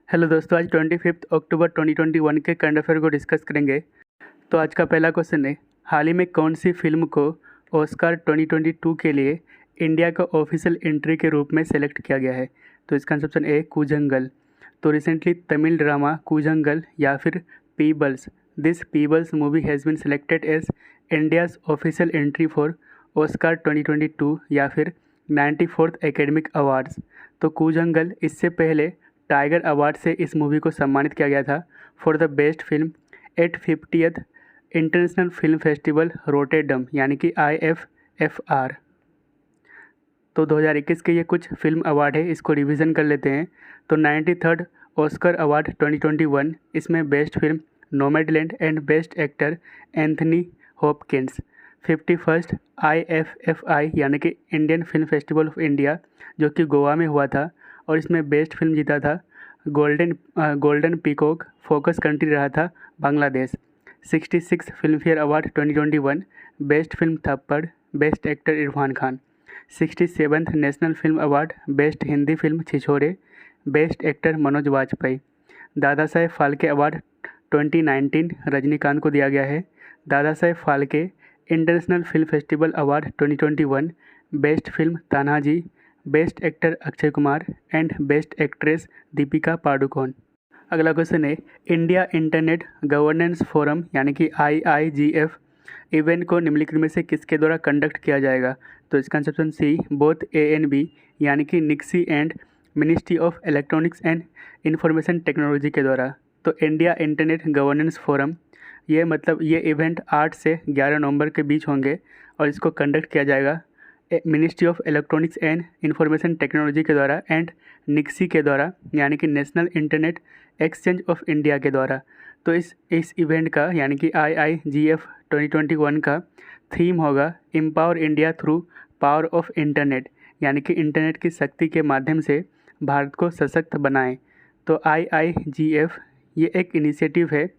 Hello दोस्तों, आज 25 अक्टूबर 2021 के करंट अफेयर को डिस्कस करेंगे। तो आज का पहला क्वेश्चन है, हाल ही में कौन सी फिल्म को ऑस्कार 2022 के लिए इंडिया का ऑफिशियल एंट्री के रूप में सेलेक्ट किया गया है? तो इसका आंसर ऑप्शन ए कूजंगल। तो रिसेंटली तमिल ड्रामा कूजंगल या फिर Pebbles, this Pebbles movie has been selected as India's official entry for Oscar 2022 या फिर 94th एकेडमिक अवार्ड्स। तो कूजंगल इससे पहले टाइगर अवार्ड से इस मूवी को सम्मानित किया गया था for the best film at 50th international film festival Rotterdam यानी कि IFFR। तो 2021 के ये कुछ फिल्म अवार्ड है, इसको रिवीजन कर लेते हैं। तो 93rd ऑस्कर अवार्ड 2021, इसमें best film Nomadland and best actor Anthony Hopkins. 51st IFFI यानी कि Indian film festival of India, जो कि गोवा में हुआ था, और इसमें बेस्ट फिल्म जीता था गोल्डन पीकॉक, फोकस कंट्री रहा था Bangladesh. 66 Filmfare award 2021, best film Thappad, best actor Irrfan Khan. 67th national film award best Hindi film Chhichhore, best actor Manoj Bajpayee. Dada Saheb Phalke award 2019 Rajinikanth को दिया गया है। Dada Saheb Phalke international film festival award 2021, best film Tanhaji, best actor Akshay Kumar and best actress Deepika Padukone. अगला question है, India internet governance forum यानी कि IIGF event को निम्नलिखित में से किसके द्वारा कंडक्ट किया जाएगा? तो इसका answer option C both ANB यानी कि NIXI and ministry of electronics and information technology के द्वारा। तो इंडिया इंटरनेट गवर्नेंस फोरम, ये इवेंट 8 से 11 नवंबर के बीच होंगे और इसको कंडक्ट किया जाएगा ministry of electronics and information technology के द्वारा एंड निक्सी के द्वारा यानी कि national internet exchange of India के द्वारा। तो इस इवेंट का यानी कि IIGF 2021 का थीम होगा empower India through power of internet, यानी कि इंटरनेट की शक्ति के माध्यम से भारत को सशक्त बनाएं। तो IIGF ये एक इनिशिएटिव है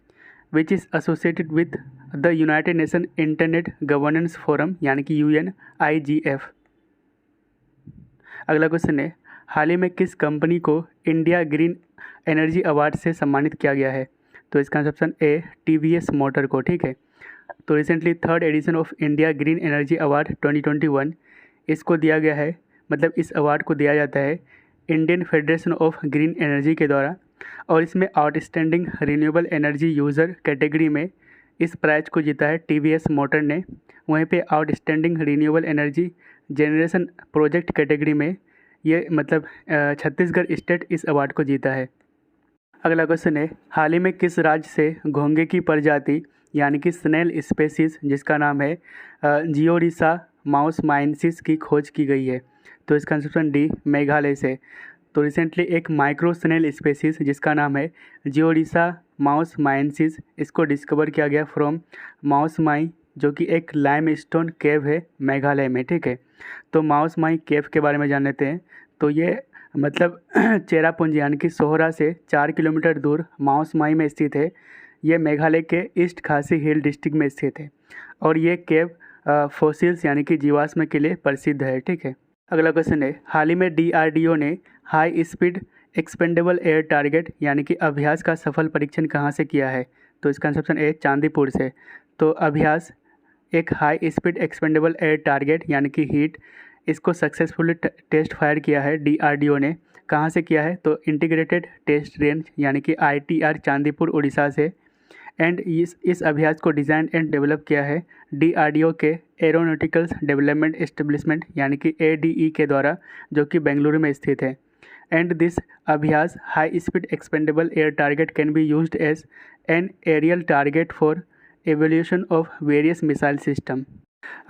which is associated with the United nation internet governance forum यानी कि UNIGF। अगला क्वेश्चन है, हाल ही में किस कंपनी को इंडिया ग्रीन एनर्जी अवार्ड से सम्मानित किया गया है? तो इसका ऑप्शन ए TVS मोटर को, ठीक है। तो recently 3rd edition of India green energy award 2021 इसको दिया गया है, मतलब इस अवार्ड को दिया जाता है Indian federation of green energy के द्वारा, और इसमें outstanding renewable energy user category में इस प्राइज को जीता है TVS मोटर ने। वहीं पे outstanding renewable energy generation project category में छत्तीसगढ़ स्टेट इस अवार्ड को जीता है। अगला क्वेश्चन है, हाल ही में किस राज्य से घोंघे की प्रजाति यानी कि स्नेल स्पेसीज जिसका नाम है जियोरिसा माउस माइनसिस की खोज की गई है? तो इसका आंसर डी मेघालय से। तो रिसेंटली एक माइक्रो स्नेल स्पेसीज जिसका नाम है जियोरिसा माउस माइनसिस, इसको डिस्कवर किया गया फ्रॉम माउस माई, जो कि एक लाइमस्टोन केव है मेघालय में, ठीक है। तो माउस माई केव के बारे में जान लेते हैं। तो ये चेरापूंजी यानी कि सोहरा से 4 किलोमीटर दूर माउस माई में स्थित है। ये मेघालय के ईस्ट खासी हिल डिस्ट्रिक्ट में स्थित है और ये केव फॉसिल्स यानी कि जीवाश्म के लिए प्रसिद्ध है, ठीक है। अगला क्वेश्चन है, हाल ही में DRDO ने high speed expendable air target यानी कि अभ्यास का सफल परीक्षण कहाँ से किया है? तो इसका आंसर ए चांदीपुर से। तो अभ्यास एक high speed expendable air target यानी कि हीट, इसको सक्सेसफुली टेस्ट फायर किया है DRDO ने। कहाँ से किया है? तो इंटीग्रेटेड टेस्ट रेंज यानी कि ITR चांदीपुर उड़ीसा से। एंड इस अभ्यास को डिज़ाइन एंड डेवलप किया है DRDO के एरोनॉटिकल्स डेवलपमेंट एस्टेब्लिशमेंट यानी कि ADE के द्वारा, जो कि बेंगलुरु में स्थित है। And this Abhyas high speed expendable air target can be used as an aerial target for evolution of various missile system.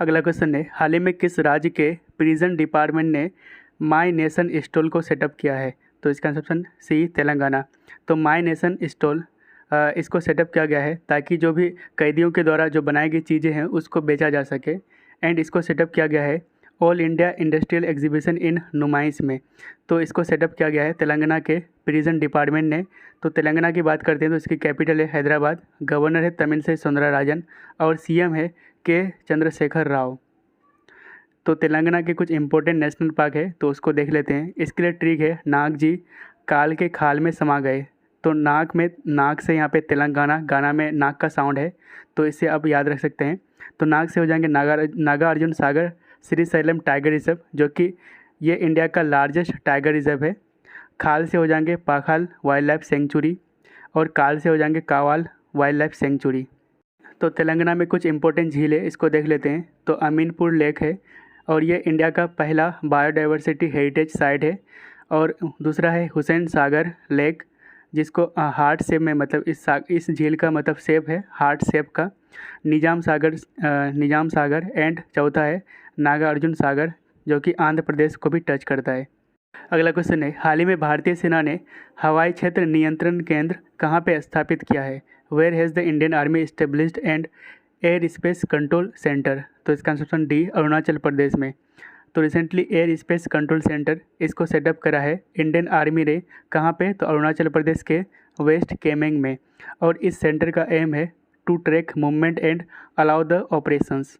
अगला क्वेश्चन है, हाल ही में किस राज्य के प्रिजन डिपार्टमेंट ने माई नेशन स्टॉल को सेटअप किया है? तो इसका आंसर सी तेलंगाना। तो माई नेशन स्टॉल इसको सेटअप किया गया है ताकि जो भी कैदियों के द्वारा जो बनाई गई चीज़ें हैं उसको बेचा जा सके। एंड इसको सेटअप किया गया है all India industrial exhibition in नुमाइश में। तो इसको सेटअप किया गया है तेलंगाना के प्रिजन डिपार्टमेंट ने। तो तेलंगाना की बात करते हैं तो इसकी कैपिटल है हैदराबाद, गवर्नर है तमिलसाई सौंदरराजन और CM है के चंद्रशेखर राव। तो तेलंगाना के कुछ इंपॉर्टेंट नेशनल पार्क है तो उसको देख लेते हैं। इसके लिए ट्रिक है नागजी, काल के खाल में समा गए। तो नाक से यहाँ पे तेलंगाना, गाना में नाक का साउंड है, तो इसे आप याद रख सकते हैं। तो नाग से हो जाएंगे नागार्जुन सागर श्रीशैलम टाइगर रिजर्व, जो कि ये इंडिया का लार्जेस्ट टाइगर रिजर्व है। खाल से हो जाएंगे पाखाल वाइल्ड लाइफ सेंचुरी, और काल से हो जाएंगे कावाल वाइल्ड लाइफ सेंचुरी। तो तेलंगाना में कुछ इंपॉर्टेंट झील है, इसको देख लेते हैं। तो अमीनपुर लेक है, और ये इंडिया का पहला बायोडाइवर्सिटी हेरिटेज साइट है। और दूसरा है हुसैन सागर लेक, जिसको हार्ट शेप में, मतलब इस झील का मतलब शेप है हार्ट शेप का। निजाम सागर एंड चौथा है नागार्जुन सागर, जो कि आंध्र प्रदेश को भी टच करता है। अगला क्वेश्चन है, हाल ही में भारतीय सेना ने हवाई क्षेत्र नियंत्रण केंद्र कहाँ पे स्थापित किया है? Where has the Indian army established and air space control centre? तो इसका आंसर डी, अरुणाचल प्रदेश में। तो recently air space control centre इसको सेटअप करा है इंडियन आर्मी ने। कहाँ पे? तो अरुणाचल प्रदेश के वेस्ट केमेंग में। और इस सेंटर का एम है to track movement and allow the operations.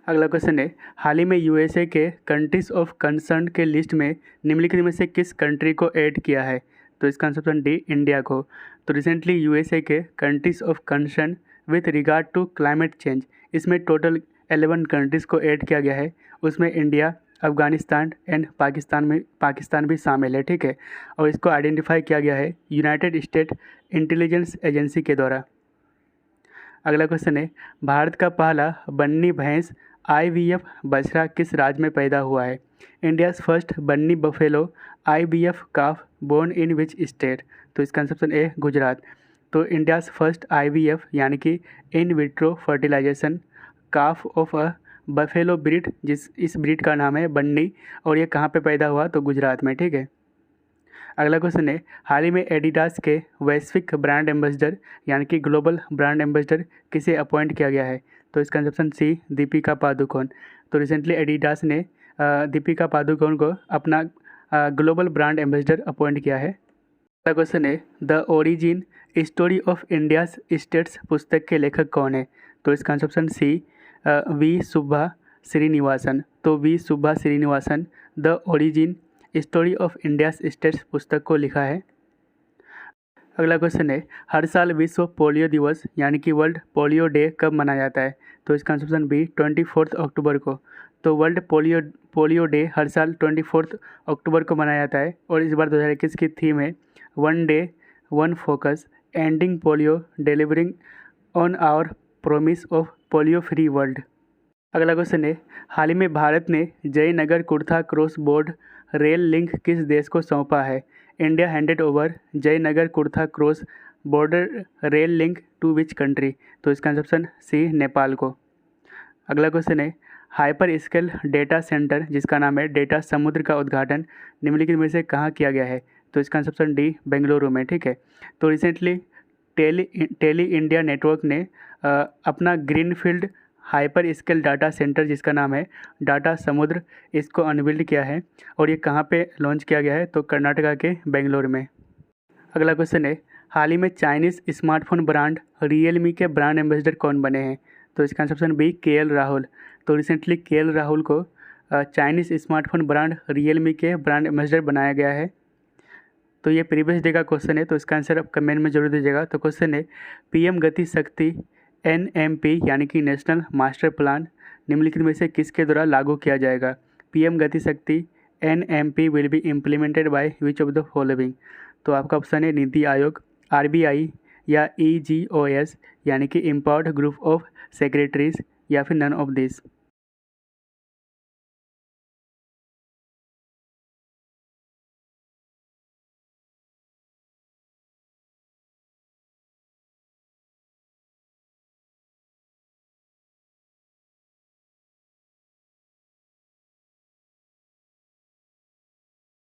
अगला क्वेश्चन है, हाल ही में यूएसए के कंट्रीज ऑफ कंसर्न के लिस्ट में निम्नलिखित में से किस कंट्री को ऐड किया है? तो इसका आंसर डी, इंडिया को। तो रिसेंटली यूएसए के countries of concern with regard to climate change, इसमें टोटल 11 कंट्रीज़ को ऐड किया गया है। उसमें इंडिया, अफगानिस्तान एंड पाकिस्तान भी शामिल है, ठीक है। और इसको आइडेंटिफाई किया गया है यूनाइटेड स्टेट इंटेलिजेंस एजेंसी के द्वारा। अगला क्वेश्चन है, भारत का पहला बन्नी भैंस IVF बछड़ा किस राज्य में पैदा हुआ है? India's first Banni buffalo IVF calf born in which state? तो इसका आंसर ए, गुजरात। तो इंडियाज़ फर्स्ट IVF यानी कि in vitro fertilization calf of a buffalo breed, इस ब्रीड का नाम है बन्नी, और ये कहाँ पे पैदा हुआ? तो गुजरात में, ठीक है। अगला क्वेश्चन है, हाल ही में एडिडास के वैश्विक ब्रांड एम्बेसडर यानी कि ग्लोबल ब्रांड एम्बेसडर किसे अपॉइंट किया गया है? तो इसका आंसर सी, दीपिका पादुकोण। तो रिसेंटली एडिडास ने दीपिका पादुकोण को अपना ग्लोबल ब्रांड एम्बेसडर अपॉइंट किया है। अगला क्वेश्चन है, the origin story of India's states पुस्तक के लेखक कौन है? तो इसका answer C, V Subba Srinivasan. तो V Subba Srinivasan the origin story of India's states पुस्तक को लिखा है। अगला क्वेश्चन है, हर साल विश्व पोलियो दिवस यानी कि वर्ल्ड पोलियो डे कब मनाया जाता है? तो इसका आंसर बी, 24 अक्टूबर को। तो वर्ल्ड पोलियो डे हर साल 24 अक्टूबर को मनाया जाता है। और इस बार 2021 की थीम है one day one focus ending polio delivering on our promise of polio free world. अगला क्वेश्चन है, हाल ही में भारत ने Jaynagar Kurtha cross board rail link किस देश को सौंपा है? India handed over Jaynagar Kurtha cross border rail link to which country? तो इसका आंसर सी, नेपाल को। अगला क्वेश्चन है, हाइपर स्केल डेटा सेंटर जिसका नाम है डेटा समुद्र का उद्घाटन निम्नलिखित में से कहाँ किया गया है? तो इसका आंसर डी, बेंगलुरु में, ठीक है। तो रिसेंटली टेली इंडिया नेटवर्क ने अपना greenfield hyper scale data centre जिसका नाम है डाटा समुद्र, इसको अनबिल्ड किया है। और ये कहाँ पे लॉन्च किया गया है? तो कर्नाटका के बेंगलोर में। अगला क्वेश्चन है, हाल ही में चाइनीज़ स्मार्टफोन ब्रांड रियलमी के ब्रांड एम्बेसडर कौन बने हैं? तो इसका आंसर बी, KL राहुल। तो रिसेंटली KL राहुल को चाइनीज़ स्मार्टफोन ब्रांड रियलमी के ब्रांड एम्बेसडर बनाया गया है। तो ये प्रीवियस डे का क्वेश्चन है, तो इसका आंसर आप कमेंट में जरूर दीजिएगा। तो क्वेश्चन है, PM गति शक्ति NMP यानी कि नेशनल मास्टर प्लान निम्नलिखित में से किसके द्वारा लागू किया जाएगा? PM गति शक्ति NMP will be implemented by which of the following? तो आपका ऑप्शन है नीति आयोग, RBI या EGOS यानी कि एम्पावर्ड ग्रुप ऑफ सेक्रेटरीज, या फिर नन ऑफ दिस।